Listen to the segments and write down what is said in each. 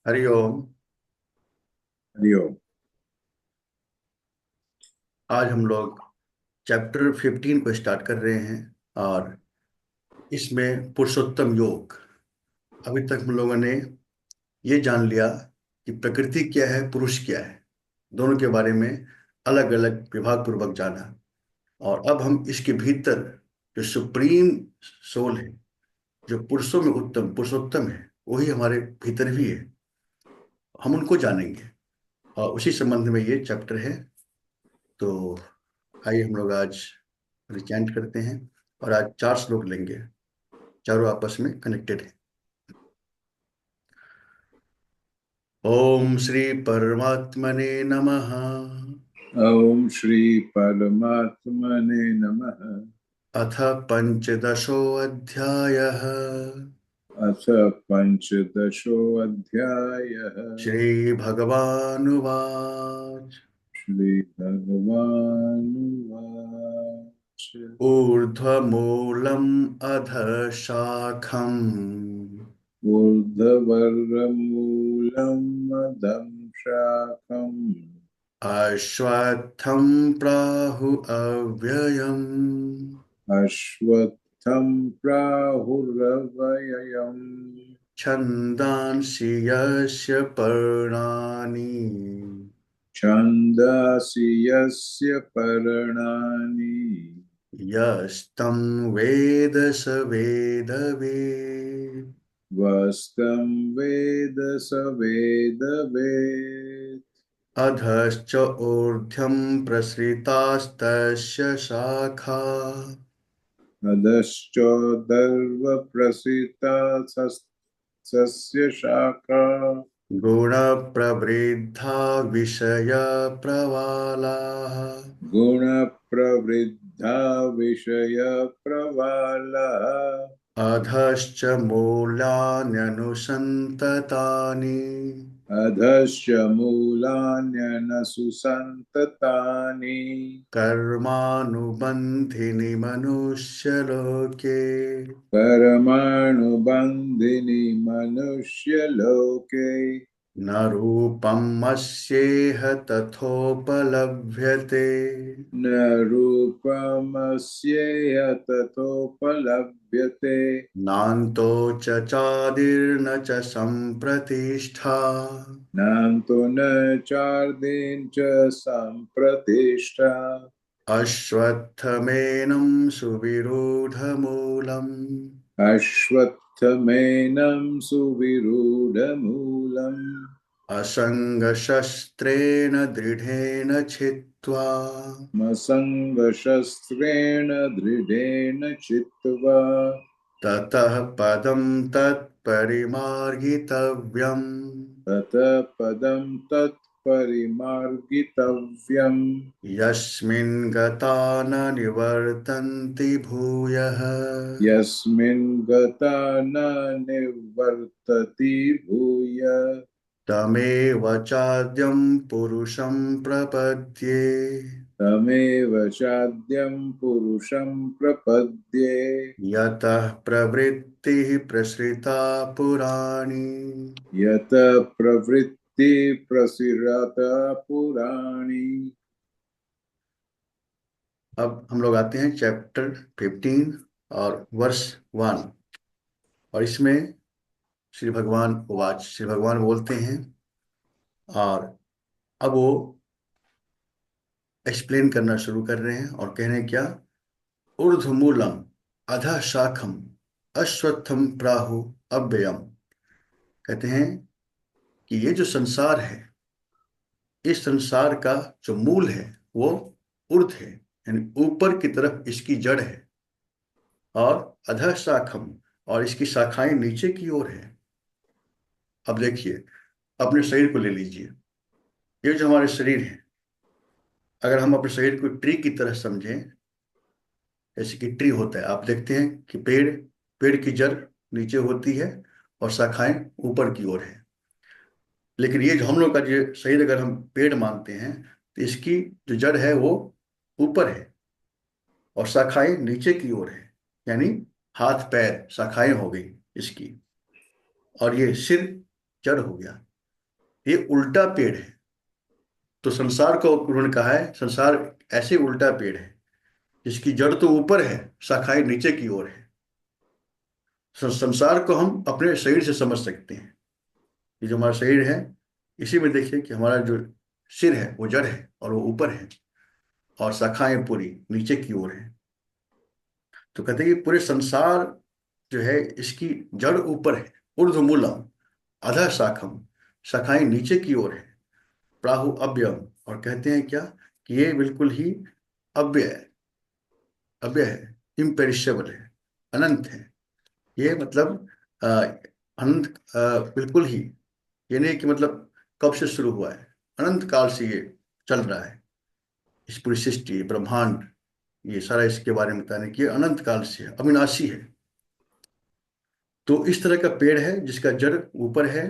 हरिओम। हरिओम। आज हम लोग चैप्टर 15 को स्टार्ट कर रहे हैं और इसमें पुरुषोत्तम योग। अभी तक हम लोगों ने ये जान लिया कि प्रकृति क्या है, पुरुष क्या है, दोनों के बारे में अलग अलग विभाग पूर्वक जाना। और अब हम इसके भीतर जो सुप्रीम सोल है, जो पुरुषों में उत्तम पुरुषोत्तम है, वही हमारे भीतर भी है। हम उनको जानेंगे और उसी संबंध में ये चैप्टर है। तो आइए हम लोग आज रिचैंट करते हैं और आज 4 श्लोक लेंगे। चारों आपस में कनेक्टेड है। ओम श्री परमात्मने नमः। ओम श्री परमात्मने नमः। अथ पंचदशोऽध्यायः। अथ पंचदशोऽध्यायः। श्री भगवानुवाच। श्रीभगवानुवाच। ऊर्ध्वमूलम् अधः शाखम् ऊर्ध्ववर्रमूलं मदं शाखम् अश्वत्थं प्राहुरव्ययम् अश्वत्थं प्राहुरव्ययम् छन्दांसि यस्य पर्णानि छन्दांसि यस्य पर्णानि यस्तं वेद स वेदवित्। वस्तं वेद स वेदवेत्। अधश्च ऊर्ध्वं प्रसृतास्तस्य शाखा अधश्चोदर्वप्रसृता सस्य शाखा गुणप्रवृद्धा विषयप्रवालाः। गुणप्रवृद्धा विषयप्रवालः अधश्च मूल्यान्यनुसन्ततानि अधश्च मूलान्यनसुसन्ततानि कर्मानुबन्धीनि मनुष्यलोके। परमाणुबन्धिनि मनुष्यलोके न रूपमस्येह तथोपलभ्यते। न रूपमस्येह ततोपलभ्यते नान्तो च चादिर्न च सम्प्रतिष्ठा। नान्तो न चार्देन च सम्प्रतिष्ठा अश्वत्थमेनं सुविरूढमूलम् अश्वत्थमेनं सुविरूढमूलम् असङ्गशस्त्रेण दृढेन छित्त्वा मसङ्गशस्त्रेण दृढेन चित्वा ततः पदं तत्परिमार्गितव्यम्। ततः पदं तत्परिमार्गितव्यम् यस्मिन् गता न निवर्तन्ति भूयः। यस्मिन् गता न निवर्तति भूय तमेव चाद्यं पुरुषं प्रपद्ये। तमेव चाद्यं पुरुषं प्रपद्ये यतः प्रवृत्तिः प्रसृता पुराणी। यतः प्रवृत्ति प्रसृता पुराणी। अब हम लोग आते हैं चैप्टर 15 और वर्ष 1। और इसमें श्री भगवान उवाच, श्री भगवान बोलते हैं और अब वो एक्सप्लेन करना शुरू कर रहे हैं और कह रहे हैं क्या। ऊर्ध्वमूलम अधः शाखम अश्वत्थम प्राहु अव्ययम। कहते हैं कि ये जो संसार है, इस संसार का जो मूल है वो ऊर्ध्व है, यानी ऊपर की तरफ इसकी जड़ है। और अधः शाखम, और इसकी शाखाएं नीचे की ओर है। अब देखिए, अपने शरीर को ले लीजिए। ये जो हमारे शरीर है, अगर हम अपने शरीर को ट्री की तरह समझें, जैसे कि ट्री होता है, आप देखते हैं कि पेड़ पेड़ की जड़ नीचे होती है और शाखाएं ऊपर की ओर है। लेकिन ये जो हम लोग का जो शरीर, अगर हम पेड़ मानते हैं, तो इसकी जो जड़ है वो ऊपर है और शाखाएं नीचे की ओर है। यानी हाथ पैर शाखाएं हो गई इसकी, और ये सिर जड़ हो गया। ये उल्टा पेड़ है। तो संसार को उन्होंने कहा है संसार ऐसे उल्टा पेड़ है जिसकी जड़ तो ऊपर है, शाखाएं नीचे की ओर है। संसार को हम अपने शरीर से समझ सकते हैं। ये जो हमारा शरीर है, इसी में देखिए कि हमारा जो सिर है वो जड़ है और वो ऊपर है, और शाखाएं पूरी नीचे की ओर है। तो कहते हैं कि पूरे संसार जो है इसकी जड़ ऊपर है, ऊर्ध्वमूलम अधः शाखम, शाखाएं नीचे की ओर है, प्राहु अव्ययम, और कहते हैं क्या कि ये बिल्कुल ही अव्यय है, अव्यय है, इम्पेरिशेबल है, अनंत है। ये मतलब अनंत, बिल्कुल ही, ये नहीं कि मतलब कब से शुरू हुआ है, अनंत काल से ये चल रहा है। इस पूरी सृष्टि ब्रह्मांड, ये सारा इसके बारे में बताने की अनंत काल से है, अविनाशी है। तो इस तरह का पेड़ है जिसका जड़ ऊपर है,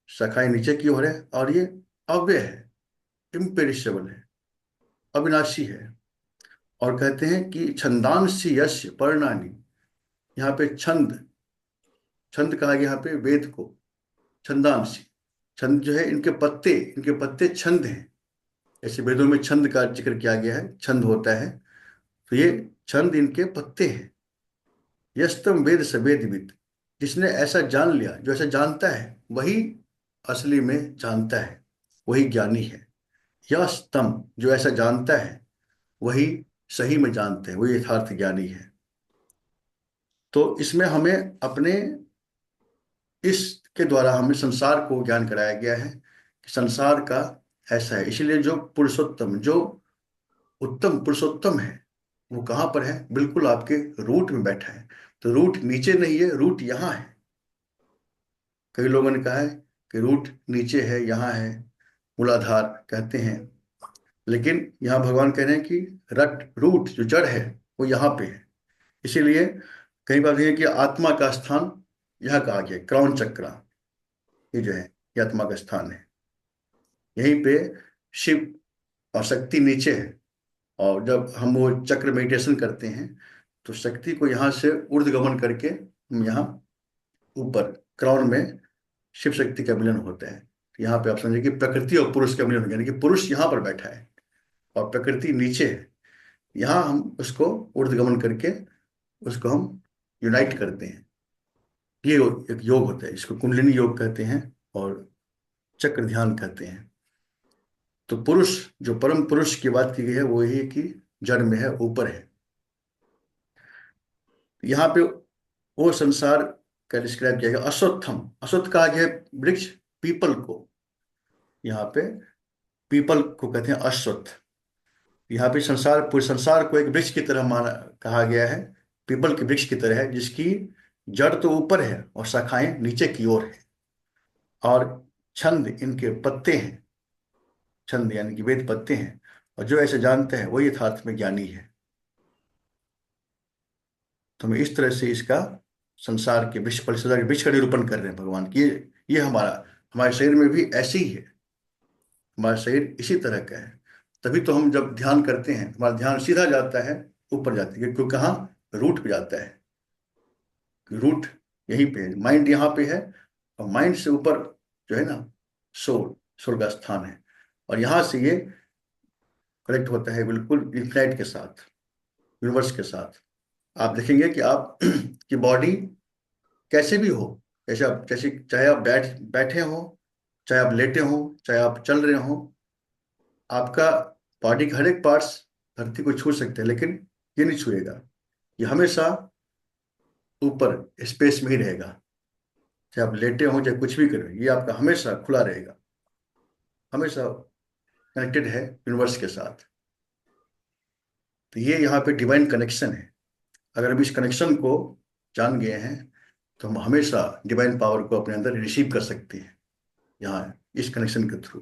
शाखाएं नीचे की ओर है, और ये अव्यय है, इम्पेरिशेबल है, अविनाशी है। और कहते हैं कि छंदांसी यस्य पर्णानि, यहाँ पे छंद, छंद कहा गया यहाँ पे वेद को, छंदांसी, छंद जो है इनके पत्ते छंद हैं। ऐसे वेदों में छंद का जिक्र किया गया है, छंद होता है। तो ये छंद इनके पत्ते हैं। यस्तम वेद स वेदविद, जिसने ऐसा जान लिया, जो ऐसा जानता है वही असली में जानता है, वही ज्ञानी है। यस्तम, जो ऐसा जानता है वही सही में जानते हैं, वही यथार्थ ज्ञानी है। तो इसमें हमें अपने, इसके द्वारा हमें संसार को ज्ञान कराया गया है कि संसार का ऐसा है। इसीलिए जो पुरुषोत्तम, जो उत्तम पुरुषोत्तम है, वो कहाँ पर है? बिल्कुल आपके रूट में बैठा है। तो रूट नीचे नहीं है, रूट यहाँ है। कई लोगों ने कहा है कि रूट नीचे है, यहाँ है, मूलाधार कहते हैं। लेकिन यहाँ भगवान कह रहे हैं कि रट रूट जो जड़ है वो यहाँ पे है। इसीलिए कई बार देखिए कि आत्मा का स्थान यहाँ कहा गया, क्राउन चक्रा, ये जो है ये आत्मा का स्थान है। यहीं पे शिव और शक्ति नीचे है। और जब हम वो चक्र मेडिटेशन करते हैं तो शक्ति को यहाँ से ऊर्ध्वगमन करके हम यहाँ ऊपर क्राउन में शिव शक्ति का मिलन होता है। तो यहाँ पे आप समझिए कि प्रकृति और पुरुष का मिलन हो गया, यानी कि पुरुष यहाँ पर बैठा है और प्रकृति नीचे है। यहाँ हम उसको ऊर्ध्वगमन करके उसको हम यूनाइट करते हैं। ये एक योग होता है, इसको कुंडलिनी योग कहते हैं और चक्र ध्यान कहते हैं। तो पुरुष, जो परम पुरुष की बात की गई है वो यही है कि जड़ में है, ऊपर है। यहाँ पे वो संसार का डिस्क्राइब किया गया। अश्वत्थम, अश्वत्थ कहा गया है वृक्ष, पीपल को। यहाँ पे पीपल को कहते हैं अश्वत्थ। यहाँ पे संसार, पूरे संसार को एक वृक्ष की तरह माना, कहा गया है, पीपल के वृक्ष की तरह है, जिसकी जड़ तो ऊपर है और शाखाएं नीचे की ओर है। और छंद इनके पत्ते हैं, छंद यानी कि वेद पत्ते हैं। और जो ऐसे जानते हैं वही यथार्थ में ज्ञानी है। तो हम इस तरह से इसका संसार के विश्व परिसर के वृक्ष का निरूपण कर रहे हैं भगवान की। ये हमारा, हमारे शरीर में भी ऐसे ही है। हमारा शरीर इसी तरह का है। तभी तो हम जब ध्यान करते हैं हमारा ध्यान सीधा जाता है, ऊपर जाता है, क्योंकि कहाँ? रूट पे जाता है। रूट यहीं पे है, माइंड यहाँ पे है, और माइंड से ऊपर जो है ना, सोल, सोल का स्थान है। और यहाँ से ये कनेक्ट होता है बिल्कुल इन्फिनाइट के साथ, यूनिवर्स के साथ। आप देखेंगे कि आप की बॉडी कैसे भी हो, जैसे आप, जैसे चाहे आप बैठे हो, चाहे आप लेटे हो, चाहे आप चल रहे हो, आपका बॉडी के हर एक पार्ट्स धरती को छू सकते हैं, लेकिन ये नहीं छुएगा। ये हमेशा ऊपर स्पेस में ही रहेगा। चाहे आप लेटे हो, चाहे कुछ भी करें, ये आपका हमेशा खुला रहेगा, हमेशा कनेक्टेड है यूनिवर्स के साथ। तो ये यहाँ पे डिवाइन कनेक्शन है। अगर हम इस कनेक्शन को जान गए हैं तो हम हमेशा डिवाइन पावर को अपने अंदर रिसीव कर सकते हैं, यहाँ इस कनेक्शन के थ्रू,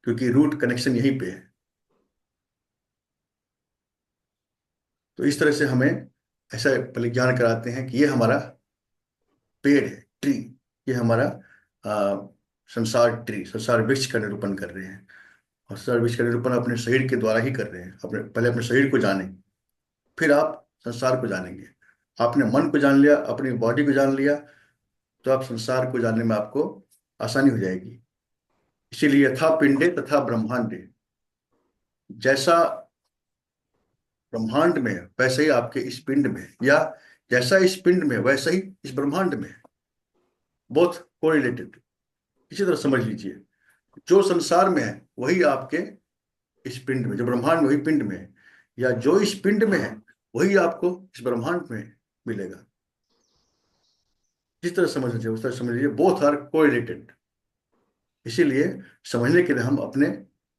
क्योंकि रूट कनेक्शन यहीं पे है। तो इस तरह से हमें ऐसा पहले ज्ञान कराते हैं कि ये हमारा पेड़ है, ट्री, ये हमारा आ, संसार ट्री, संसार वृक्ष का निरूपण कर रहे हैं। और संसार वृक्ष का निरूपण अपने शरीर के द्वारा ही कर रहे हैं। अपने, पहले अपने शरीर को जाने, फिर आप संसार को जानेंगे। आपने मन को जान लिया, अपनी बॉडी को जान लिया, तो आप संसार को जानने में आपको आसानी हो जाएगी। इसीलिए यथा पिंडे तथा ब्रह्मांडे, जैसा ब्रह्मांड में है वैसे ही आपके इस पिंड में, या जैसा इस पिंड में वैसा ही इस ब्रह्मांड में, बोथ कोरिलेटेड। इसी तरह समझ लीजिए, जो संसार में है वही आपके इस पिंड में, जो ब्रह्मांड में वही पिंड में है, या जो इस पिंड में है वही आपको इस ब्रह्मांड में मिलेगा। जिस तरह समझ लीजिए उस तरह समझ लीजिए, बोथ आर कोरिलेटेड। इसीलिए समझने के लिए हम अपने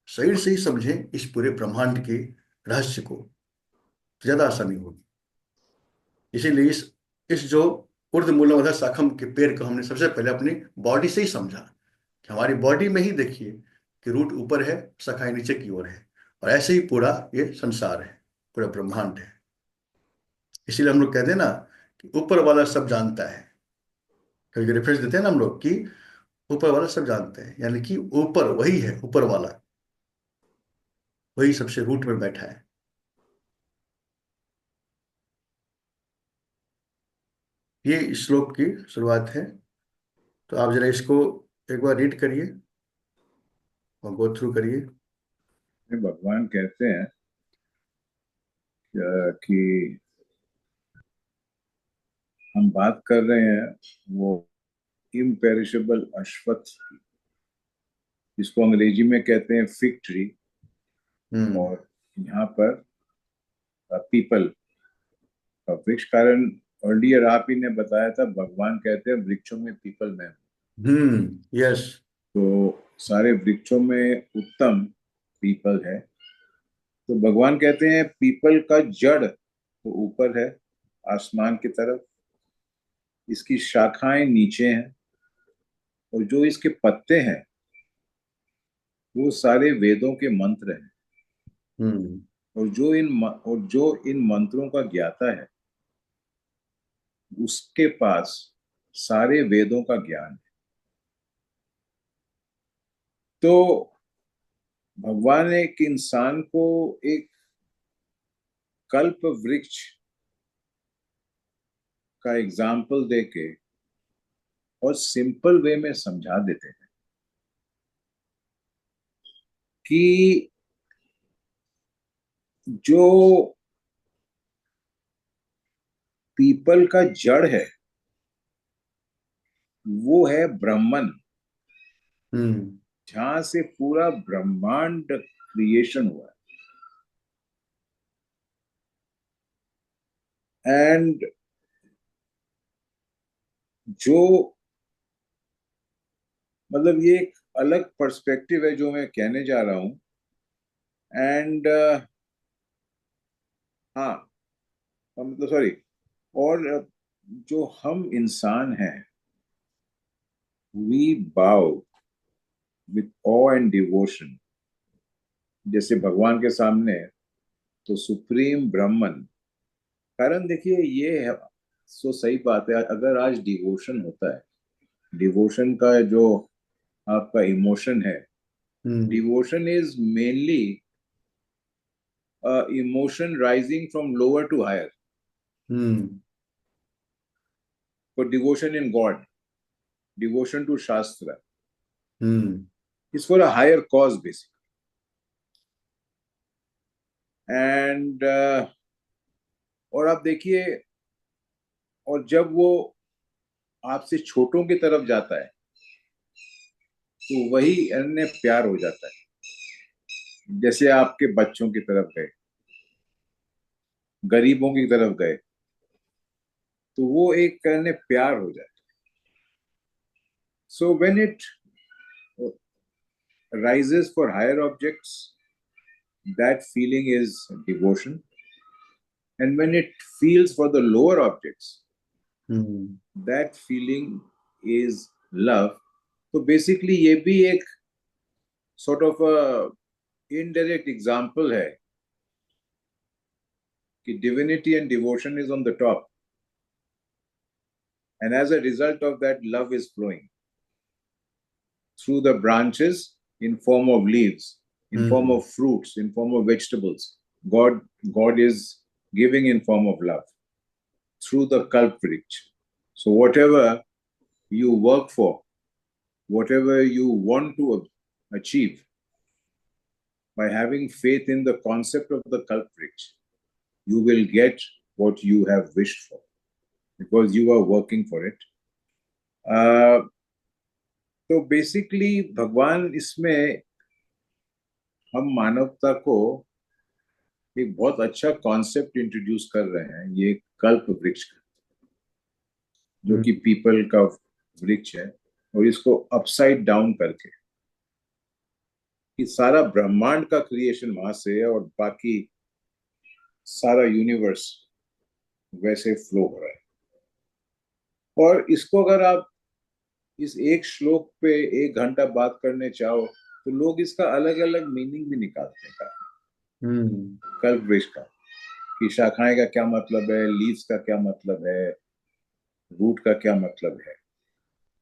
शरीर से ही समझें इस पूरे ब्रह्मांड के रहस्य को, तो ज्यादा आसानी होगी। इसीलिए इस जो ऊर्ध्व मूलम अधः शाखम के पेड़ को हमने सबसे पहले अपनी बॉडी से ही समझा, कि हमारी बॉडी में ही देखिए कि रूट ऊपर है, शाखाएं नीचे की ओर है, और ऐसे ही पूरा ये संसार है, पूरा ब्रह्मांड है। इसीलिए हम लोग कहते हैं ना कि ऊपर वाला सब जानता है। कभी रेफरेंस देते हैं ना हम लोग कि ऊपर वाला सब जानते हैं, यानी कि ऊपर वही है, ऊपर वाला वही सबसे रूट में बैठा है। ये इस श्लोक की शुरुआत है। तो आप जरा इसको एक बार रीड करिए और गो थ्रू करिए। भगवान कहते हैं कि हम बात कर रहे हैं वो इम्पेरिशेबल अश्वत्थ, जिसको अंग्रेजी में कहते हैं फिग ट्री, हम्म। और यहाँ पर पीपल का वृक्ष। कारण अर्लियर आप ही ने बताया था, भगवान कहते हैं वृक्षों में पीपल में हूं। यस। तो सारे वृक्षों में उत्तम पीपल है। तो भगवान कहते हैं पीपल का जड़ तो ऊपर है आसमान की तरफ, इसकी शाखाएं नीचे हैं, और जो इसके पत्ते हैं वो सारे वेदों के मंत्र हैं। हम्म। और जो इन मंत्रों का ज्ञाता है उसके पास सारे वेदों का ज्ञान है। तो भगवान एक इंसान को एक कल्प वृक्ष का एग्जाम्पल देके और सिंपल वे में समझा देते हैं कि जो पीपल का जड़ है वो है ब्रह्मन, हम्म। जहां से पूरा ब्रह्मांड क्रिएशन हुआ है। एंड जो मतलब ये एक अलग पर्सपेक्टिव है जो मैं कहने जा रहा हूं। एंड हाँ, मतलब सॉरी, और जो हम इंसान हैं, वी बाउ विथ ऑ एंड डिवोशन जैसे भगवान के सामने, तो सुप्रीम ब्रह्मन। कारण देखिए ये है, सो सही बात है, अगर आज डिवोशन होता है, डिवोशन का जो आपका इमोशन है, hmm. Devotion is mainly emotion rising from lower to higher. Hmm. For devotion in God, devotion to shastra hmm. Is for a higher cause basic. And और आप देखिए, और जब वो आपसे छोटों की तरफ जाता है तो वही अन्य प्यार हो जाता है। जैसे आपके बच्चों की तरफ गए, गरीबों की तरफ गए, तो वो एक अन्य प्यार हो जाता है। So when it rises for higher objects, that feeling is devotion. And when it feels for the lower objects, hmm. that feeling is love. तो बेसिकली ये भी एक sort of a indirect example है कि divinity and devotion is on the top, and as a result of that, love is flowing through the branches in form of leaves, in form hmm. of fruits, in form of vegetables. God is giving in form of love through the culprit. So whatever you work for, whatever you want to achieve, by having faith in the concept of the Kalpvriksh, you will get what you have wished for because you are working for it. तो basically भगवान इसमें हम मानवता को एक बहुत अच्छा concept introduce कर रहे हैं, ये कल्प वृक्ष का, जो कि पीपल का वृक्ष है, और इसको अपसाइड डाउन करके कि सारा ब्रह्मांड का क्रिएशन वहां से है और बाकी सारा यूनिवर्स वैसे फ्लो हो रहा है। और इसको अगर आप इस एक श्लोक पे 1 घंटा बात करने चाहो तो लोग इसका अलग अलग मीनिंग भी निकालते हैं कल्प वृक्ष का, कि शाखाएं का क्या मतलब है, लीव्स का क्या मतलब है, रूट का क्या मतलब है,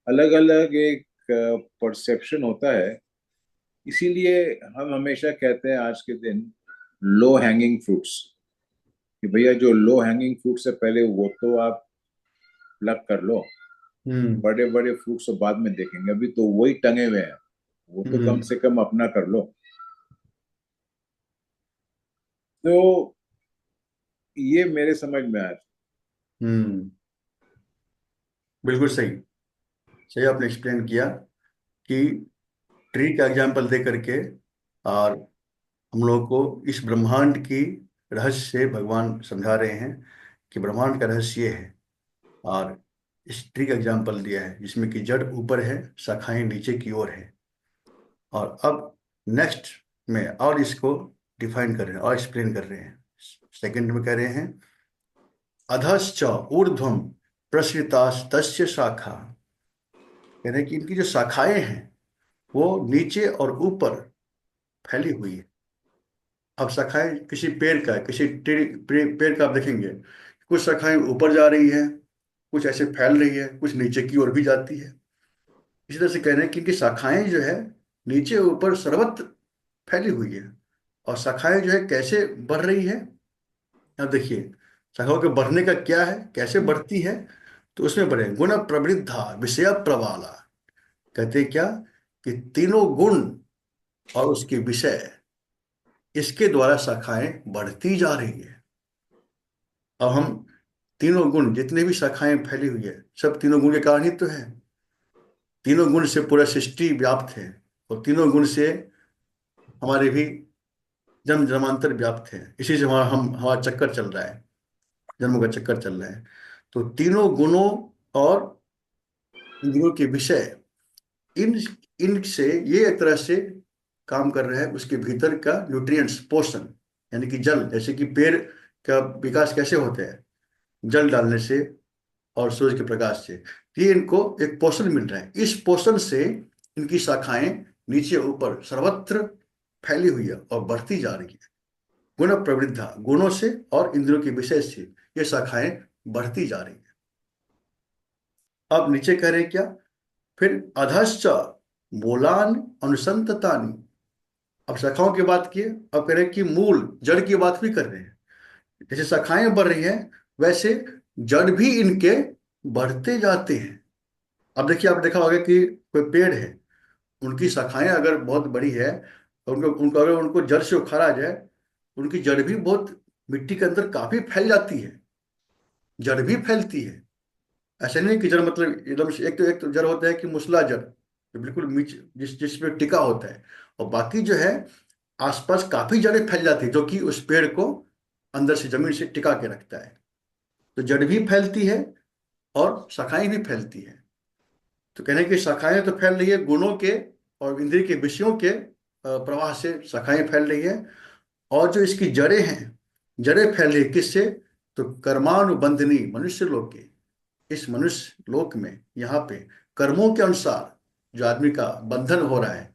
अलग अलग एक परसेप्शन होता है। इसीलिए हम हमेशा कहते हैं आज के दिन लो हैंगिंग फ्रूट्स, कि भैया जो लो हैंगिंग फ्रूट्स है पहले वो तो आप प्लग कर लो, बड़े बड़े फ्रूट्स तो बाद में देखेंगे, अभी तो वही टंगे हुए हैं, वो तो कम से कम अपना कर लो। तो ये मेरे समझ में आया। बिल्कुल सही, सही आपने एक्सप्लेन किया कि ट्री का एग्जाम्पल दे करके और हम लोगों को इस ब्रह्मांड की रहस्य से भगवान समझा रहे हैं कि ब्रह्मांड का रहस्य ये है। और इस ट्री का एग्जाम्पल दिया है जिसमें कि जड़ ऊपर है, शाखाएं नीचे की ओर है। और अब नेक्स्ट में और इसको डिफाइन कर रहे हैं और एक्सप्लेन कर रहे हैं। सेकंड में कह रहे हैं अधश्च ऊर्ध्वम प्रसृतास्तस्य शाखा। कह रहे हैं कि इनकी जो शाखाएं हैं वो नीचे और ऊपर फैली हुई है। अब शाखाएं किसी पेड़ का, किसी पेड़ का आप देखेंगे कुछ शाखाएं ऊपर जा रही है, कुछ ऐसे फैल रही है, कुछ नीचे की ओर भी जाती है। इसी तरह से कह रहे हैं कि इनकी शाखाएं जो है नीचे ऊपर सर्वत्र फैली हुई है। और शाखाएं जो है कैसे बढ़ रही है, अब देखिए शाखाओं के बढ़ने का क्या है, कैसे बढ़ती है। तो उसमें बढ़े गुण प्रवृद्धा विषय प्रवाला। कहते हैं क्या कि तीनों गुण और उसके विषय, इसके द्वारा शाखाएं बढ़ती जा रही है। अब हम तीनों गुण जितने भी शाखाएं फैली हुई है सब तीनों गुण के कारण ही तो है। तीनों गुण से पूरा सृष्टि व्याप्त है और तीनों गुण से हमारे भी जन्म जन्मांतर व्याप्त है। इसी से हमारा चक्कर चल रहा है, जन्मों का चक्कर चल रहा है। तो तीनों गुणों और इंद्रियों के विषय, इन इनसे ये एक तरह से काम कर रहे हैं उसके भीतर का न्यूट्रिएंट्स, पोषण, यानी कि जल। जैसे कि पेड़ का विकास कैसे होता है, जल डालने से और सूरज के प्रकाश से। ये इनको एक पोषण मिल रहा है, इस पोषण से इनकी शाखाएं नीचे ऊपर सर्वत्र फैली हुई है और बढ़ती जा रही है। गुण प्रवृद्धा, गुणों से और इंद्रियों के विषय से ये शाखाएं बढ़ती जा रही है। अब नीचे कह रहे हैं क्या, फिर अधश्च मूलान अनुसंततानि। अब शाखाओं की बात किए, अब कह रहे हैं कि मूल जड़ की बात भी कर रहे हैं। जैसे शाखाएं बढ़ रही हैं वैसे जड़ भी इनके बढ़ते जाते हैं। अब देखिए, आप देखा होगा कि कोई पेड़ है, उनकी शाखाएं अगर बहुत बड़ी है तो उनको उनको अगर उनको जड़ से उखाड़ा जाए, उनकी जड़ भी बहुत मिट्टी के अंदर काफी फैल जाती है, जड़ भी फैलती है। ऐसा नहीं कि जड़ मतलब एकदम से, एक तो जड़ होता है कि मूसला जड़ जो बिल्कुल जिसमें टिका होता है, और बाकी जो है आसपास काफी जड़ें फैल जाती है जो कि उस पेड़ को अंदर से जमीन से टिका के रखता है। तो जड़ भी फैलती है और शाखाएं भी फैलती है। तो कहने की शाखाएं तो फैल रही है गुणों के और इंद्रिय के विषयों के प्रवाह से शाखाएं फैल रही है। और जो इसकी जड़ें हैं, जड़ें फैल रही है किससे, तो कर्मानुबंधनी मनुष्य लोक के, इस मनुष्य लोक में यहाँ पे कर्मों के अनुसार जो आदमी का बंधन हो रहा है,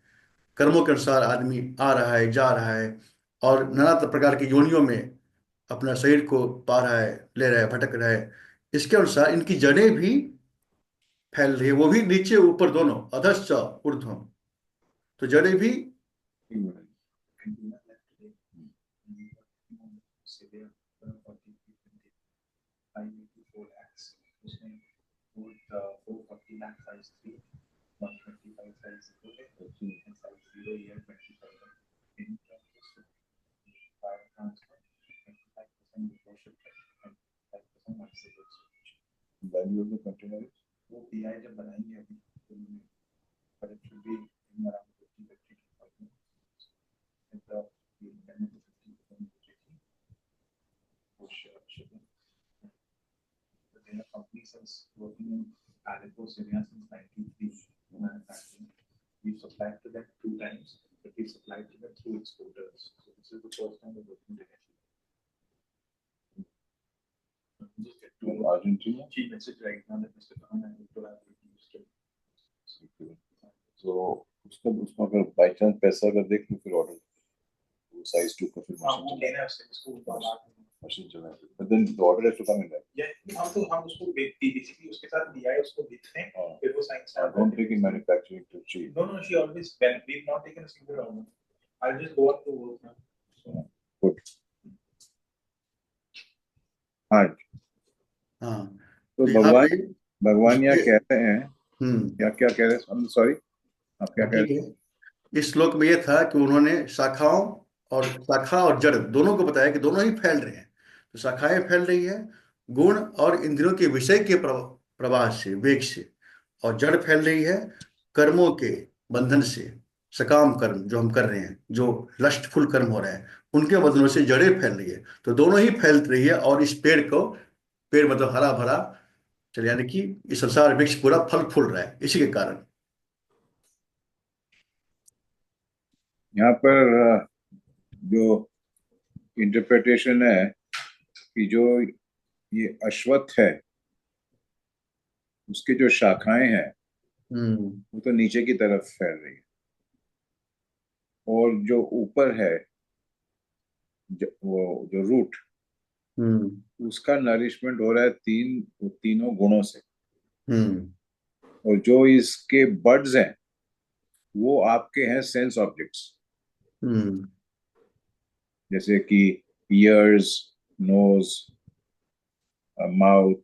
कर्मों के अनुसार आदमी आ रहा है, जा रहा है और नाना प्रकार की योनियों में अपना शरीर को पा रहा है, ले रहा है, भटक रहा है। इसके अनुसार इनकी जड़ें भी फैल रही है, वो भी नीचे ऊपर दोनों, अधश्च ऊर्ध्वम। तो जड़ें भी वैल्यू ऑफ द कंटेनर वो पीआई जब बनाएंगे अभी but it should be in around 50-52%. And the benefit 50% for shipping. But there are companies that's working in Aleppo, Syria since 93 manufacturing. We've supplied to them 2 times, but we've supplied to them through exporters. So this is the first time we're working directly. Just get to Argentina. She messaged right now that Mr. Khan and Victor have reduced it. So उसको अगर by chance पैसा अगर देख लो फिर order size 2 का फिर machine चला है but then the order has to come in right हम उसको बेसिकली उसके साथ दिया है उसको देखते हैं फिर वो science I don't take in manufacturing to ची नो शी always when we not taken a single order I will just go up to work now good हाँ हाँ तो भगवान यहाँ कहते हैं क्या क्या कह रहे हैं सॉरी आप क्या कह रहे हैं इस श्लोक में ये था कि उन्होंने शाखा और जड़ दोनों को बताया कि दोनों ही फैल रहे हैं। तो शाखाएं फैल रही है गुण और इंद्रियों के विषय के प्रवाह से, वेग से, और जड़ फैल रही है कर्मों के बंधन से, सकाम कर्म जो हम कर रहे हैं, जो लष्टफुल कर्म हो रहे हैं, उनके बंधनों से जड़ें फैल रही है। तो दोनों ही फैल रही है और इस पेड़ मतलब हरा भरा चल, यानी कि इस संसार वृक्ष पूरा फल फूल रहा है इसी के कारण। यहाँ पर जो इंटरप्रिटेशन है कि जो ये अश्वत्थ है उसके जो शाखाएं हैं वो तो नीचे की तरफ फैल रही है और जो ऊपर है वो जो रूट उसका नरिशमेंट हो रहा है तीनों गुणों से। और जो इसके बड्स हैं वो आपके हैं सेंस ऑब्जेक्ट्स, जैसे कि ears, nose, mouth,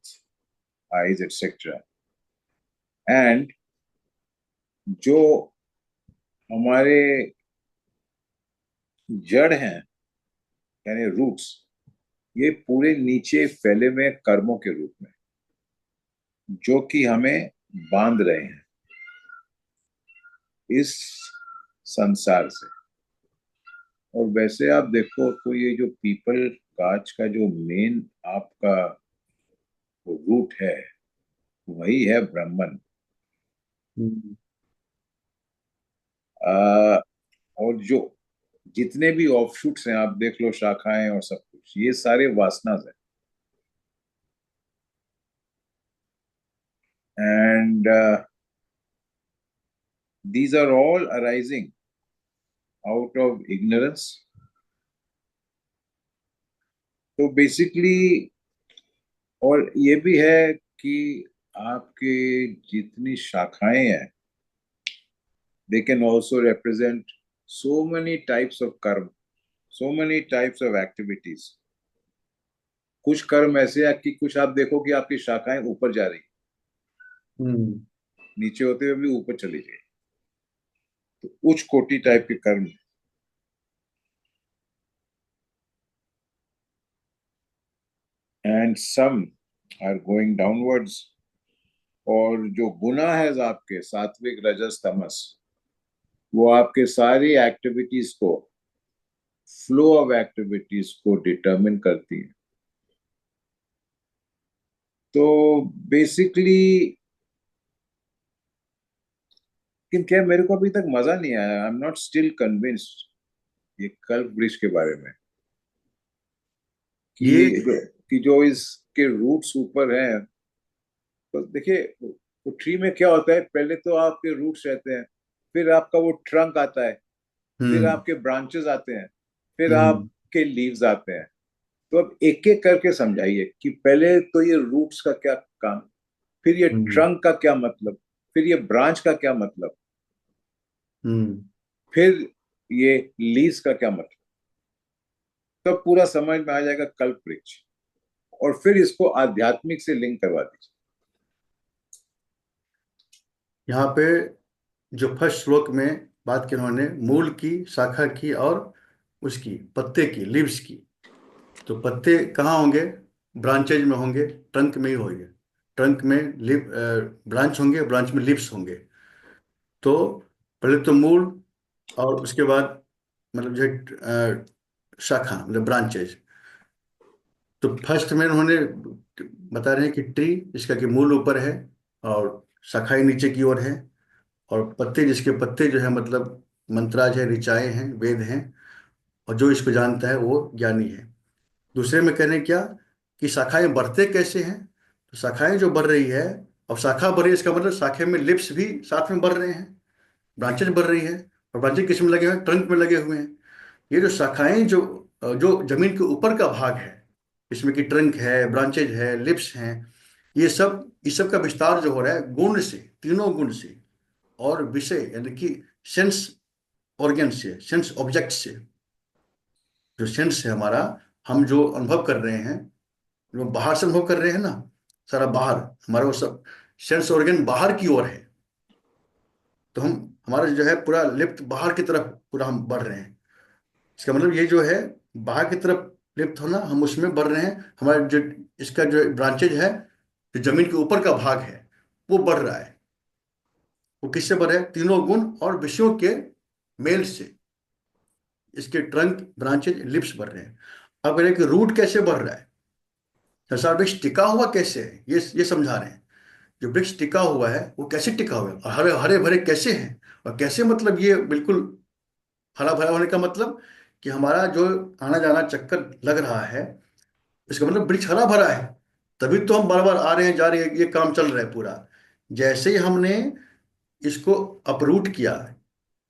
eyes etcetera. And जो हमारे जड़ हैं यानी रूट्स, ये पूरे नीचे फैले हुए कर्मों के रूप में जो कि हमें बांध रहे हैं इस संसार से। और वैसे आप देखो तो ये जो पीपल कांच का जो मेन आपका रूट है वही है ब्राह्मण। और जो जितने भी ऑफशूट्स हैं आप देख लो, शाखाएं और सब कुछ, ये सारे वासनास हैं। And these are all arising out of ignorance. तो बेसिकली और ये भी है कि आपके जितनी शाखाएं हैं they can also represent so many types of karma, so many types of activities. कुछ कर्म ऐसे है कि कुछ आप देखो कि आपकी शाखाएं ऊपर जा रही, नीचे होते हुए भी ऊपर चली गई, तो उच्च कोटि टाइप के कर्म। And some are going downwards. और जो गुना है आपके सात्विक, रजस, तमस, वो आपके सारी एक्टिविटीज को, फ्लो ऑफ एक्टिविटीज को डिटरमिन करती है। तो बेसिकली लेकिन क्या मेरे को अभी तक मजा नहीं आया, I am not still convinced ये कल्प वृक्ष के बारे में कि जो इसके रूट्स ऊपर हैं। तो देखिए वो ट्री में क्या होता है, पहले तो आपके रूट्स रहते हैं, फिर आपका वो ट्रंक आता है, फिर आपके ब्रांचेस आते हैं, फिर आपके लीव्स आते हैं। तो अब एक एक करके समझाइए कि पहले तो ये रूट्स का क्या काम, फिर ये ट्रंक का क्या मतलब, फिर ये ब्रांच का क्या मतलब, फिर ये लीव्स का क्या मतलब। तो पूरा समझ में आ जाएगा कल्प वृक्ष। और फिर इसको आध्यात्मिक से लिंक करवा दीजिए। यहाँ पे जो फर्स्ट श्लोक में बात की उन्होंने मूल की, शाखा की और उसकी पत्ते की, लीव्स की। तो पत्ते कहाँ होंगे? ब्रांचेज में होंगे, ट्रंक में ही होंगे। ट्रंक में लिव ब्रांच होंगे, ब्रांच में लीव्स होंगे। तो पहले तो मूल, और उसके बाद मतलब जो शाखा मतलब ब्रांचेज। तो फर्स्ट में उन्होंने बता रहे हैं कि ट्री, जिसका कि मूल ऊपर है और शाखाएं नीचे की ओर है, और पत्ते, जिसके पत्ते जो है मतलब मंत्राज है, ऋचाएं हैं, वेद हैं, और जो इसको जानता है वो ज्ञानी है। दूसरे में कह रहे हैं क्या, कि शाखाएं बढ़ते कैसे हैं? तो शाखाएं जो बढ़ रही है, और शाखा बढ़ रही है इसका मतलब शाखे में लिप्स भी साथ में बढ़ रहे हैं, ब्रांचेज बढ़ रही है। और ब्रांचेज किस में लगे हुए हैं? ट्रंक में लगे हुए हैं। ये जो शाखाएं जो जो जमीन के ऊपर का भाग है, इसमें कि ट्रंक है, ब्रांचेज है, लिप्स हैं, ये सब, इस सब का विस्तार जो हो रहा है गुण से, तीनों गुण से, और विषय यानी कि सेंस ऑर्गन से, सेंस ऑब्जेक्ट से। जो सेंस है हमारा, हम जो अनुभव कर रहे हैं, जो बाहर से अनुभव कर रहे हैं ना, सारा बाहर, हमारा वो सब सेंस ऑर्गन बाहर की ओर है। तो हम, हमारा जो है पूरा लिप्त बाहर की तरफ पूरा हम बढ़ रहे हैं। इसका मतलब ये जो है बाहर की तरफ लिप्त होना, हम उसमें बढ़ रहे हैं। हमारा जो इसका जो ब्रांचेज है, जो जमीन के ऊपर का भाग है, वो बढ़ रहा है। वो किससे बढ़ रहा है? तीनों गुण और विषयों के मेल से इसके ट्रंक, ब्रांचेज, लिप्स बढ़ रहे हैं। अब कह रहे हैं कि रूट कैसे बढ़ रहा है, संसार वृक्ष टिका हुआ कैसे है, ये समझा रहे हैं। जो वृक्ष टिका हुआ है वो कैसे टिका हुआ है, और हरे हरे भरे कैसे हैं, और कैसे मतलब ये बिल्कुल हरा भरा होने का मतलब कि हमारा जो आना जाना चक्कर लग रहा है, इसका मतलब वृक्ष हरा भरा है। तभी तो हम बार बार आ रहे हैं, जा रहे हैं, ये काम चल रहा है पूरा। जैसे ही हमने इसको अपरूट किया,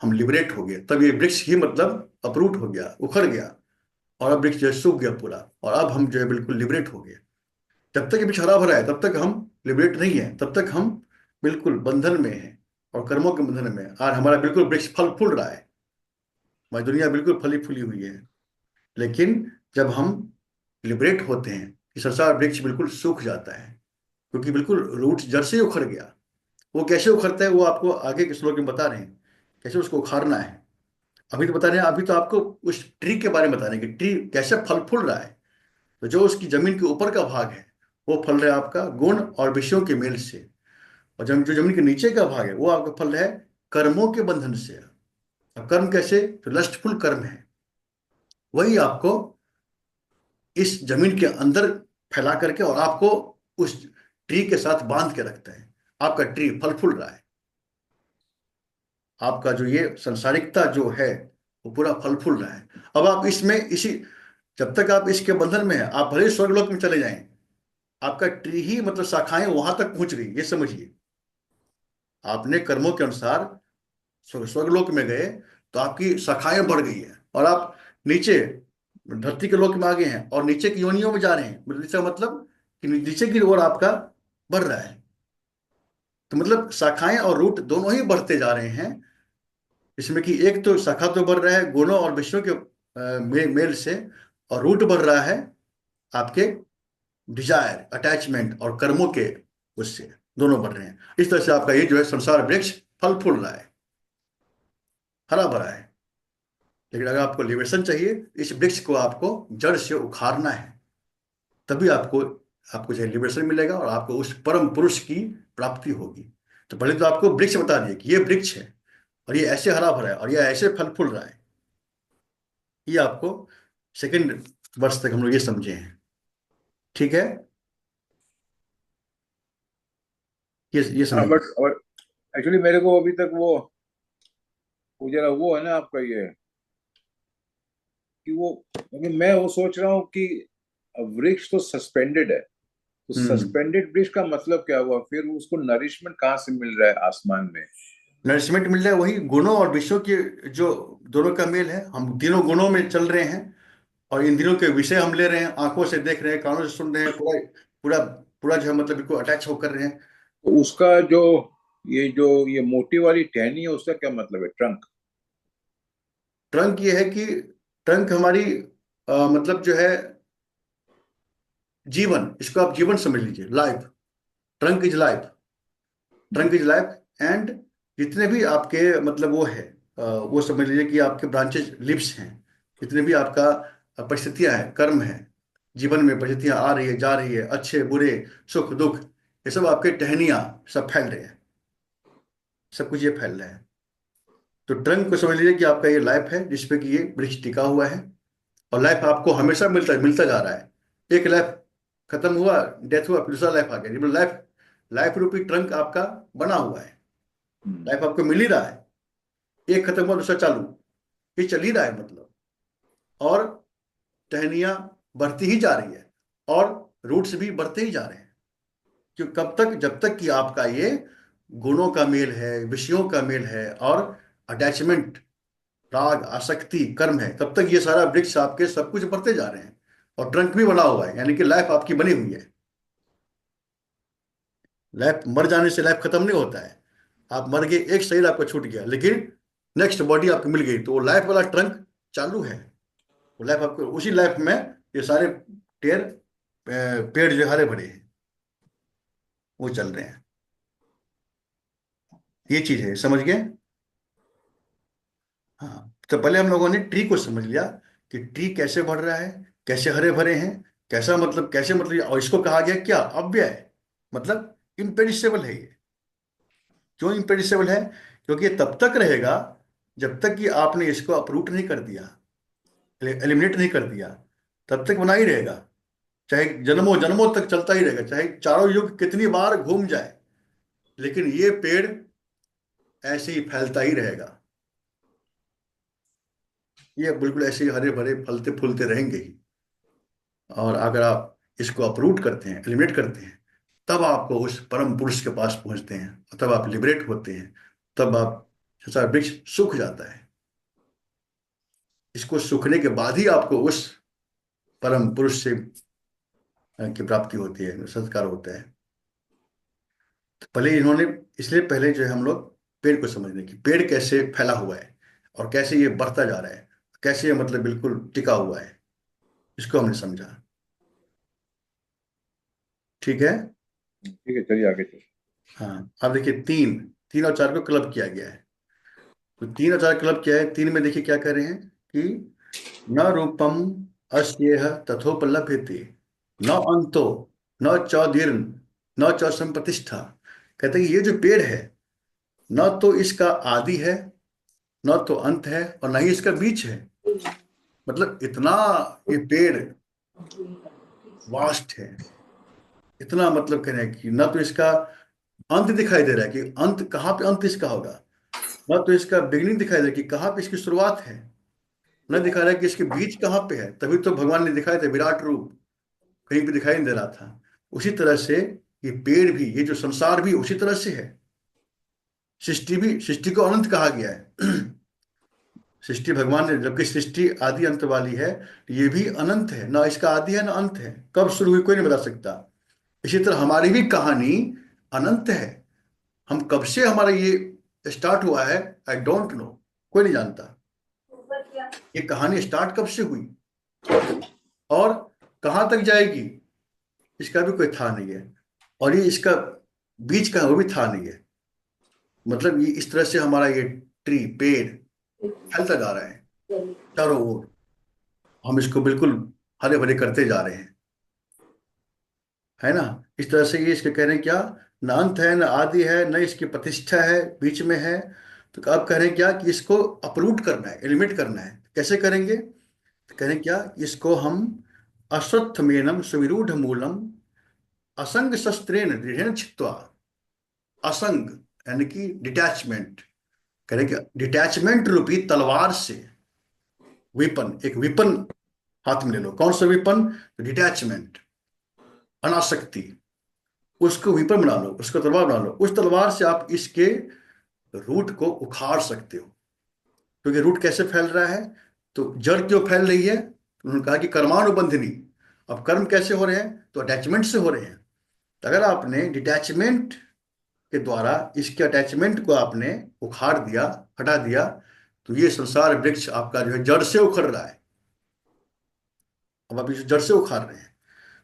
हम लिबरेट हो गए, तब ये वृक्ष ही मतलब अपरूट हो गया, उखड़ गया, और अब वृक्ष जो है सूख गया पूरा, और अब हम जो है बिल्कुल लिबरेट हो गए। जब तक ये वृक्ष हरा भरा है तब तक हम लिबरेट नहीं है, तब तक हम बिल्कुल बंधन में हैं, और कर्मों के बंधन में हैं। और हमारा बिल्कुल वृक्ष फल फूल रहा है, हमारी दुनिया बिल्कुल फली फूली हुई है। लेकिन जब हम लिबरेट होते हैं, कि संसार वृक्ष बिल्कुल सूख जाता है, क्योंकि बिल्कुल रूट जड़ से ही उखड़ गया। वो कैसे उखड़ता है वो आपको आगे के श्लोक में बता रहे हैं, कैसे उसको उखाड़ना है। अभी तो बता रहे हैं, अभी तो आपको उस ट्री के बारे में बता रहे हैं कि ट्री कैसे फल फूल रहा है। तो जो उसकी जमीन के ऊपर का भाग है, वो फल रहा है आपका गुण और विषयों के मेल से। और जो जमीन के नीचे का भाग है, वो आपका फल है कर्मों के बंधन से। अब कर्म कैसे? जो लस्टफुल कर्म है, वही आपको इस जमीन के अंदर फैला करके और आपको उस ट्री के साथ बांध के रखता है। आपका ट्री फल फूल रहा है, आपका जो ये संसारिकता जो है वो पूरा फल फूल रहा है। अब आप इसमें इसी, जब तक आप इसके बंधन में है, आप भले ही स्वर्गलोक में चले जाएं, आपका ट्री ही मतलब शाखाएं वहां तक पहुंच रही, ये समझिए। आपने कर्मों के अनुसार स्वर्गलोक में गए, तो आपकी शाखाएं बढ़ गई है, और आप नीचे धरती के लोक में आ गए हैं, और नीचे की योनियों में जा रहे हैं। मतलब इसका मतलब कि नीचे की ओर आपका बढ़ रहा है। तो मतलब शाखाएं और रूट दोनों ही बढ़ते जा रहे हैं। इसमें कि एक तो शाखा तो बढ़ रहा है गुणों और विषयों के मेल से, और रूट बढ़ रहा है आपके डिजायर, अटैचमेंट और कर्मों के उससे, दोनों बढ़ रहे हैं। इस तरह से आपका ये जो है संसार वृक्ष फल फूल रहा है, हरा भरा है। लेकिन अगर आपको लिबरेशन चाहिए, इस वृक्ष को आपको जड़ से उखाड़ना है, तभी आपको, आपको जो लिबरेशन मिलेगा, और आपको उस परम पुरुष की प्राप्ति होगी। तो पहले तो आपको वृक्ष बता दिए कि ये वृक्ष है, और ये ऐसे हरा भरा है, और ये ऐसे फल फूल रहा है। ये आपको सेकंड वर्ष तक हम लोग ये समझे हैं। ठीक है, ये हाँ, समझिए। बट एक्चुअली मेरे को अभी तक वो जरा वो है ना आपका ये, कि वो, क्योंकि मैं वो सोच रहा हूँ कि वृक्ष तो सस्पेंडेड है, तो हम्म। सस्पेंडेड वृक्ष का मतलब क्या हुआ? फिर उसको नरिशमेंट कहाँ से मिल रहा है आसमान में? नरिशमेंट मिल रहा है वही गुणों और विषयों के, जो दोनों का मेल है। हम तीनों गुणों में चल रहे हैं, और इन दिनों के विषय हम ले रहे हैं, आंखों से देख रहे हैं, कानों से सुन रहे हैं, पूरा पूरा पूरा जो है मतलब बिल्कुल अटैच होकर रहे हैं। तो उसका जो ये मोटी वाली टहनी है, उसका क्या मतलब है, ट्रंक? ट्रंक ये है कि ट्रंक हमारी मतलब जो है जीवन, इसको आप जीवन समझ लीजिए, life. Trunk is life, trunk is life, and जितने भी आपके मतलब वो है, वो समझ लीजिए कि आपके ब्रांचेज लिप्स हैं, जितने भी आपका परिस्थितियां हैं, कर्म है, जीवन में परिस्थितियां आ रही है जा रही है, अच्छे बुरे, सुख दुख, ये सब आपके टहनियाँ सब फैल रहे हैं, सब कुछ ये फैल रहा है। तो ट्रंक को समझ लीजिए कि आपका ये लाइफ है जिसपे कि ये वृक्ष टिका हुआ है, और लाइफ आपको हमेशा मिलता मिलता जा रहा है। एक लाइफ खत्म हुआ, डेथ हुआ, फिर दूसरा लाइफ आ गया, मतलब लाइफ, लाइफ रूपी ट्रंक आपका बना हुआ है, हम्म। लाइफ आपको मिल ही रहा है। एक खत्म हुआ दूसरा चालू, ये चल ही रहा है मतलब। और टहनियाँ बढ़ती ही जा रही है, और रूट्स भी बढ़ते ही जा रहे हैं। क्यों? कब तक? जब तक कि आपका ये गुणों का मेल है, विषयों का मेल है, और अटैचमेंट, राग, आसक्ति, कर्म है, तब तक ये सारा वृक्ष आपके सब कुछ बढ़ते जा रहे हैं। और ट्रंक भी बना हुआ है, यानी कि लाइफ आपकी बनी हुई है। लाइफ मर जाने से लाइफ खत्म नहीं होता है। आप मर गए, एक शरीर आपका छूट गया, लेकिन नेक्स्ट बॉडी आपको मिल गई, तो वो लाइफ वाला ट्रंक चालू है। वो लाइफ आपको, उसी लाइफ में ये सारे पेड़, पेड़ जो हरे भरे हैं वो चल रहे हैं। ये चीज है, समझ गए? हाँ, तो पहले हम लोगों ने ट्री को समझ लिया कि ट्री कैसे बढ़ रहा है, कैसे हरे भरे हैं, कैसा मतलब, कैसे मतलब, और इसको कहा गया क्या? अव्यय, मतलब इम्पेरिसेबल है ये। क्यों इम्पेरिसेबल है? क्योंकि ये तब तक रहेगा जब तक कि आपने इसको अपरूट नहीं कर दिया, एलिमिनेट नहीं कर दिया, तब तक बना ही रहेगा। चाहे जन्मों जन्मों तक चलता ही रहेगा, चाहे चारों युग कितनी बार घूम जाए, लेकिन ये पेड़ ऐसे ही फैलता ही रहेगा। ये बिल्कुल ऐसे ही हरे भरे फलते फूलते रहेंगे ही। और अगर आप इसको अपरूट करते हैं, एलिमिनेट करते हैं, तब आपको उस परम पुरुष के पास पहुंचते हैं, तब आप लिबरेट होते हैं, तब आप, जैसा वृक्ष सूख जाता है, इसको सूखने के बाद ही आपको उस परम पुरुष से की प्राप्ति होती है, संस्कार होता है। तो पहले इन्होंने, इसलिए पहले जो है हम लोग पेड़ को समझने की, पेड़ कैसे फैला हुआ है, और कैसे ये बढ़ता जा रहा है, कैसे ये मतलब बिल्कुल टिका हुआ है, इसको हमने समझा। ठीक है। ठीक है, चलिए आगे चलिए। हाँ, अब देखिए, तीन, तीन और चार को क्लब किया गया है। तो तीन और चार क्लब किया है, तीन में देखिए क्या कर रहे हैं कि न रूपम अस्येह तथोपलभ्यते, न अंतो, न चौदीर्न, न च संप्रतिष्ठा। कहते हैं कि ये जो पेड़ है, न तो इसका आदि है, न तो अंत है, और न ही इसका बीच है। मतलब इतना ये पेड़ वास्ट है, इतना मतलब कहने कि न तो इसका अंत दिखाई दे रहा है कि अंत कहाँ पे अंत इसका होगा, न तो इसका बिगनिंग दिखाई दे रहा है कि कहाँ पे इसकी शुरुआत है, न दिखा रहा है कि इसके बीच कहाँ पे है। तभी तो भगवान ने दिखाए थे विराट रूप, कहीं पे दिखाई नहीं दे रहा था। उसी तरह से ये पेड़ भी, ये जो संसार भी उसी तरह से है। सृष्टि भी, सृष्टि को अनंत कहा गया है। सृष्टि भगवान ने, जबकि सृष्टि आदि अंत वाली है, ये भी अनंत है, ना इसका आदि है ना अंत है, कब शुरू हुई कोई नहीं बता सकता। इसी तरह हमारी भी कहानी अनंत है। हम कब से हमारा ये स्टार्ट हुआ है, आई डोंट नो, कोई नहीं जानता। ये कहानी स्टार्ट कब से हुई और कहाँ तक जाएगी, इसका भी कोई था नहीं है। और ये इसका बीच का है, वो भी था नहीं है। मतलब ये इस तरह से हमारा ये ट्री, पेड़ फैलता जा रहा है चारों ओर। हम इसको बिल्कुल हरे भरे करते जा रहे हैं, है ना? इस तरह से ये इसके कह रहे हैं क्या, न अंत है, न आदि है, न इसकी प्रतिष्ठा है, बीच में है। तो अब कह रहे हैं क्या कि इसको अपरूट करना है, एलिमिनेट करना है। कैसे करेंगे? तो कह रहे हैं क्या, इसको हम अश्वत्थमेनम सुविरूढ़ मूलम असंग शस्त्रेण दृढ़ेन छित्त्वा। असंग यानी कि डिटैचमेंट, कह रहे हैं कि डिटैचमेंट रूपी तलवार से, विपन, एक विपन हाथ में ले लो। कौन सा विपन? डिटैचमेंट, अनासक्ति। उसको विपन बना लो, उसको तलवार बना लो। उस तलवार से आप इसके रूट को उखाड़ सकते हो। क्योंकि रूट कैसे फैल रहा है, तो जड़ क्यों फैल रही है? तो उन्होंने कहा कि कर्मानुबंधिनी। अब कर्म कैसे हो रहे हैं? तो अटैचमेंट से हो रहे हैं। तो अगर आपने डिटैचमेंट के द्वारा इसके अटैचमेंट को आपने उखाड़ दिया, हटा दिया, तो ये संसार वृक्ष आपका जो है जड़ से उखड़ रहा है। अब आप इसे जड़ से उखाड़ रहे हैं।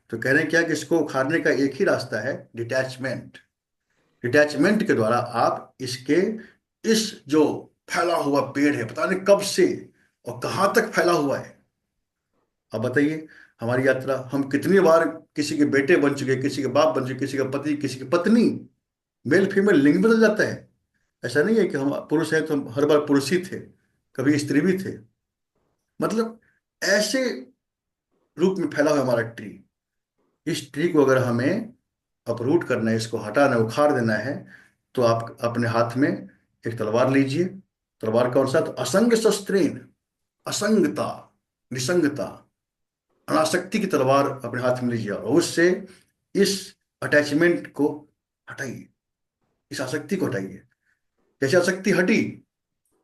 तो कह रहे हैं क्या कि इसको उखाड़ने का एक ही रास्ता है, डिटैचमेंट। डिटैचमेंट के द्वारा आप इसके इस जो फैला हुआ पेड़ है, पता नहीं कब से और कहाँ तक फैला हुआ है। अब बताइए, हमारी यात्रा, हम कितनी बार किसी के बेटे बन चुके, किसी के बाप बन चुके, किसी का पति, किसी की पत्नी। मेल फीमेल लिंग बदल जाता है। ऐसा नहीं है कि हम पुरुष हैं तो हम हर बार पुरुष ही थे, कभी स्त्री भी थे। मतलब ऐसे रूप में फैला हुआ है हमारा ट्री। इस ट्री को अगर हमें अपरूट करना है, इसको हटाना, उखाड़ देना है, तो आप अपने हाथ में एक तलवार लीजिए। तलवार कौन सा? तो असंग शस्त्रेन, असंगता, निसंगता, अनासक्ति की तलवार अपने हाथ में लीजिए, और उससे इस अटैचमेंट को हटाइए, इस आसक्ति को हटाइए। जैसे आसक्ति हटी,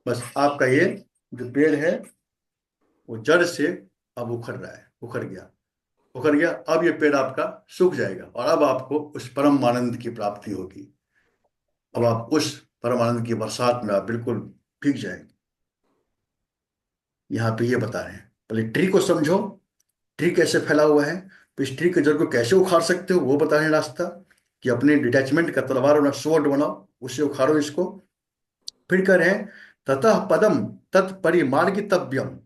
बस आपका ये जो पेड़ है वो जड़ से अब उखड़ रहा है, उखड़ गया, उखड़ गया। अब ये पेड़ आपका सूख जाएगा और अब आपको उस परम आनंद की प्राप्ति होगी। अब आप उस परम आनंद की बरसात में आप बिल्कुल भीग जाएंगे। यहाँ पे ये बता रहे हैं, पहले ट्री को समझो, ट्री कैसे फैला हुआ है, तो इस ट्री के जड़ को कैसे उखाड़ सकते हो वो बता रहे हैं रास्ता। कि अपने डिटैचमेंट का तलवार और स्वॉर्ड बनाओ, उससे उखाड़ो इसको। फिर कह रहे हैं, ततः पदम तत्परिमार्गितव्यम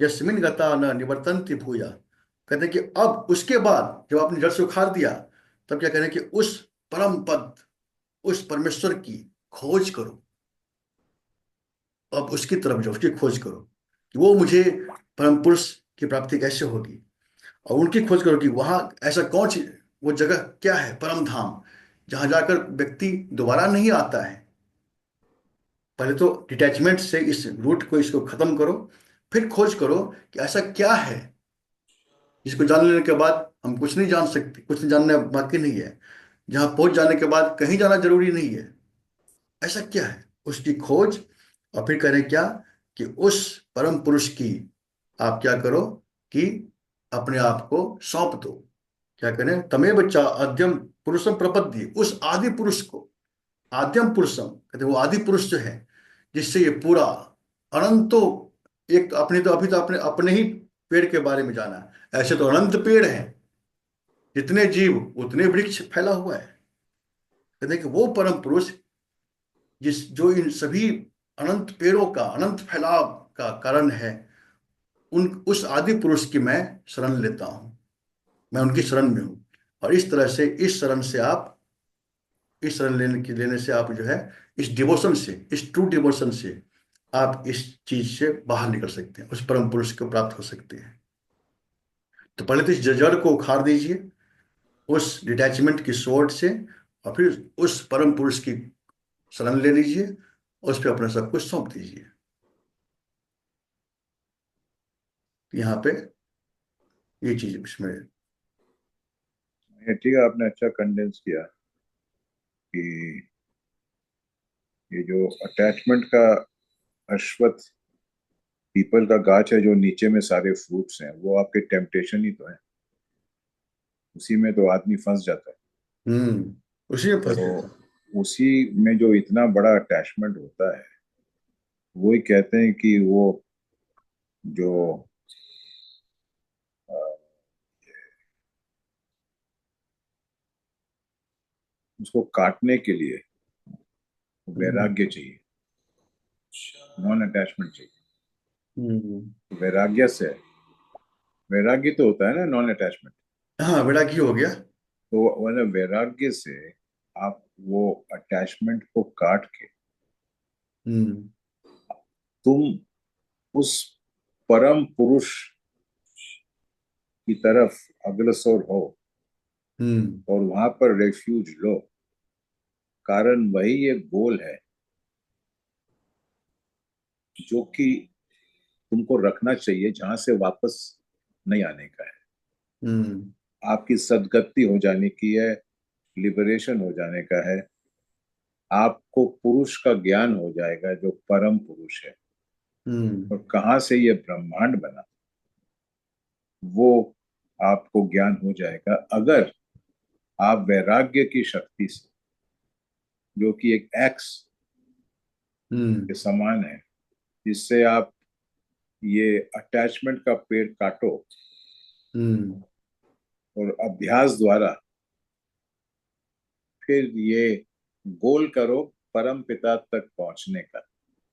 यस्मिन गता न निवर्तन्ति भूया। कहते हैं कि अब उसके बाद जब आपने जड़ से उखाड़ दिया, तब क्या कह रहे हैं कि उस परम पद, उस परमेश्वर की खोज करो। अब उसकी तरफ जाओ, उसकी खोज करो कि वो मुझे परम पुरुष की प्राप्ति कैसे होगी। और उनकी खोज करो कि वहां ऐसा कौन सी वो जगह क्या है, परम धाम, जहां जाकर व्यक्ति दोबारा नहीं आता है। पहले तो डिटैचमेंट से इस रूट को, इसको खत्म करो। फिर खोज करो कि ऐसा क्या है जिसको जान लेने के बाद हम कुछ नहीं जान सकते, कुछ नहीं जानना बाकी नहीं है। जहां पहुंच जाने के बाद कहीं जाना जरूरी नहीं है। ऐसा क्या है, उसकी खोज। और फिर करें क्या, कि उस परम पुरुष की आप क्या करो, कि अपने आप को सौंप दो। क्या करें, तमेव चा आद्यम पुरुषम प्रपद्ये, उस आदि पुरुष को। आद्यम पुरुषम कहते हैं वो आदि पुरुष जो है, जिससे ये पूरा अनंतो, एक तो अपने, तो अभी तो अपने अपने ही पेड़ के बारे में जाना है, ऐसे तो अनंत पेड़ हैं। जितने जीव उतने वृक्ष फैला हुआ है। कहते हैं कि वो परम पुरुष जिस जो इन सभी अनंत पेड़ों का अनंत फैलाव का कारण है, उन उस आदि पुरुष की मैं शरण लेता हूं। मैं उनकी शरण में हूं। और इस तरह से, इस शरण से आप, इस शरण लेने से आप जो है, इस डिवोशन से, इस ट्रू डिवोशन से आप इस चीज से बाहर निकल सकते हैं, उस परम पुरुष को प्राप्त हो सकते हैं। तो पहले तो इस जड़ को उखाड़ दीजिए उस डिटैचमेंट की सोर्ट से, और फिर उस परम पुरुष की शरण ले लीजिए, उस पर अपना सब कुछ सौंप दीजिए। यहाँ पे ये चीज इसमें। ये ठीक है, आपने अच्छा कंडेंस किया कि ये जो अटैचमेंट का, अश्वत्थ पीपल का गाछ है जो नीचे में सारे फ्रूट्स हैं, वो आपके टेम्पटेशन ही तो है। उसी में तो आदमी फंस जाता है। उसी में फंस जाता है। तो उसी में जो इतना बड़ा अटैचमेंट होता है, वही कहते हैं कि वो जो अ, उसको काटने के लिए हम्म। वैराग्य चाहिए, नॉन अटैचमेंट चाहिए। हम्म। तो वैराग्य से, वैराग्य तो होता है ना नॉन अटैचमेंट। हाँ, बड़ा की हो गया। तो वाला वैराग्य से आप वो अटैचमेंट को काट के हम्म। तुम उस परम पुरुष की तरफ अग्रसर हो हम्म। और वहां पर रेफ्यूज लो। कारण वही एक गोल है जो कि तुमको रखना चाहिए, जहां से वापस नहीं आने का है। हम्म। आपकी सदगति हो जाने की है, लिबरेशन हो जाने का है। आपको पुरुष का ज्ञान हो जाएगा जो परम पुरुष है, हम्म। और कहाँ से ये ब्रह्मांड बना, वो आपको ज्ञान हो जाएगा अगर आप वैराग्य की शक्ति से, जो कि एक एक्स हम्म। के समान है, जिससे आप ये अटैचमेंट का पेड़ काटो हम्म। और अभ्यास द्वारा फिर ये गोल करो परम पिता तक पहुंचने का,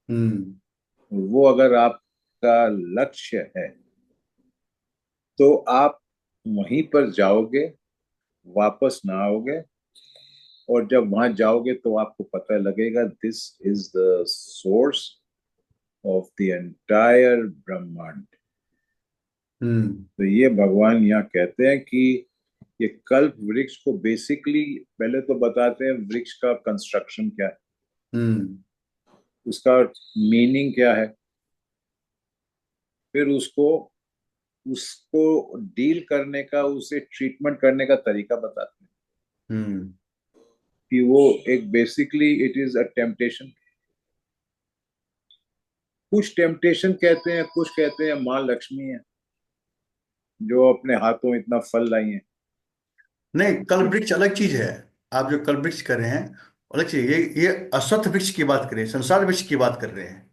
हम्म। वो अगर आपका लक्ष्य है तो आप वहीं पर जाओगे, वापस ना आओगे। और जब वहां जाओगे तो आपको पता लगेगा this is the source of the entire ब्रह्मांड। हम्म। तो ये भगवान यहाँ कहते हैं कि ये कल्प वृक्ष को बेसिकली पहले तो बताते हैं वृक्ष का कंस्ट्रक्शन क्या है, हम्म। उसका मीनिंग क्या है, फिर उसको उसको डील करने का, उसे ट्रीटमेंट करने का तरीका बताते हैं हम्म। कि वो एक basically it is a temptation. कुछ टेम्पटेशन कहते हैं, कुछ कहते हैं माँ लक्ष्मी है जो अपने हाथों इतना फल लाई है। नहीं, कल्प वृक्ष अलग चीज है। आप जो कल्प वृक्ष कर रहे हैं अलग चीज है। ये अश्वत्थ वृक्ष की बात कर रहे हैं, संसार वृक्ष की बात कर रहे हैं।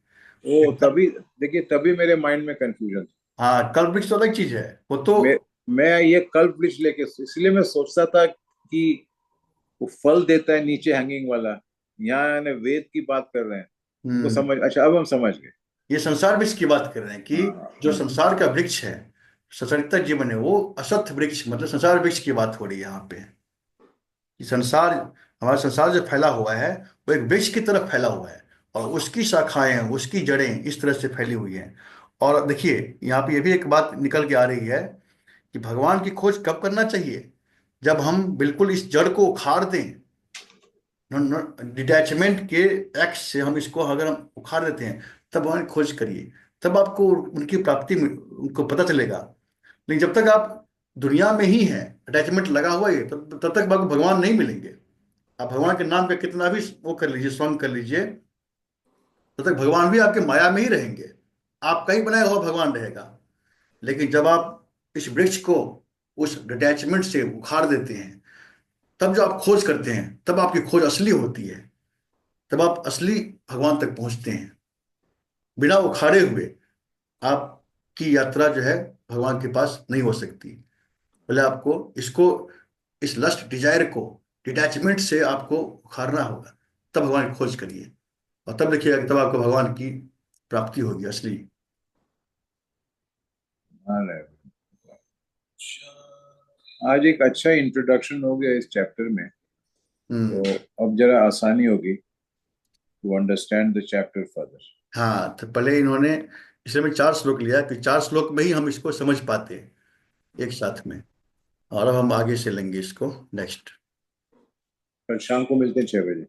ओ तभी, देखिए तभी मेरे माइंड में कंफ्यूजन था। हाँ, कल्प वृक्ष तो अलग चीज है वो तो। मैं मैं ये कल्प वृक्ष लेके इसलिए मैं सोचता था कि वो फल देता है नीचे हैंगिंग वाला, यहाँ यानी वेद की बात कर रहे हैं। हमको हम्म। समझ, अच्छा अब हम समझ गए। ये संसार वृक्ष की बात कर रहे हैं कि हाँ जो हाँ संसार का वृक्ष है, संसारिक जीवन है, वो अश्वत्थ वृक्ष मतलब संसार वृक्ष की बात हो रही है यहाँ पे। कि संसार, हमारा संसार जो फैला हुआ है वो एक वृक्ष की तरफ फैला हुआ है, और उसकी शाखाएं, उसकी जड़ें इस तरह से फैली हुई हैं। और देखिए, यहाँ पे ये भी एक बात निकल के आ रही है कि भगवान की खोज कब करना चाहिए? जब हम बिल्कुल इस जड़ को उखाड़ दें, डिटैचमेंट के एक्ट से हम इसको अगर हम उखाड़ देते हैं, तब भगवान की खोज करिए। तब आपको उनकी प्राप्ति उनको पता चलेगा। लेकिन जब तक आप दुनिया में ही हैं, अटैचमेंट लगा हुआ है, तब तक आपको भगवान नहीं मिलेंगे। आप भगवान के नाम पे कितना भी वो कर लीजिए, स्वंग कर लीजिए, तब तक भगवान भी आपके माया में ही रहेंगे। आपका ही बनाया हुआ भगवान रहेगा। लेकिन जब आप इस वृक्ष को उस डिटैचमेंट से उखाड़ देते हैं, तब जो आप खोज करते हैं, तब आपकी खोज असली होती है। तब आप असली भगवान तक पहुंचते हैं। बिना उखाड़े हुए आपकी यात्रा जो है भगवान के पास नहीं हो सकती। पहले आपको इसको, इस लस्ट डिजायर को डिटैचमेंट से आपको उखाड़ना होगा। तब भगवान की खोज करिए, और तब देखिएगा कि तब आपको भगवान की प्राप्ति होगी असली। हाँ। आज एक अच्छा इंट्रोडक्शन हो गया इस चैप्टर में, तो हम्म। अब जरा आसानी होगी to understand the chapter further. हाँ, तो पहले इन्होंने, इसलिए मैं 4 श्लोक लिया कि 4 श्लोक में ही हम इसको समझ पाते हैं एक साथ में। और अब हम आगे से लेंगे इसको नेक्स्ट। कल शाम को मिलते हैं 6 बजे।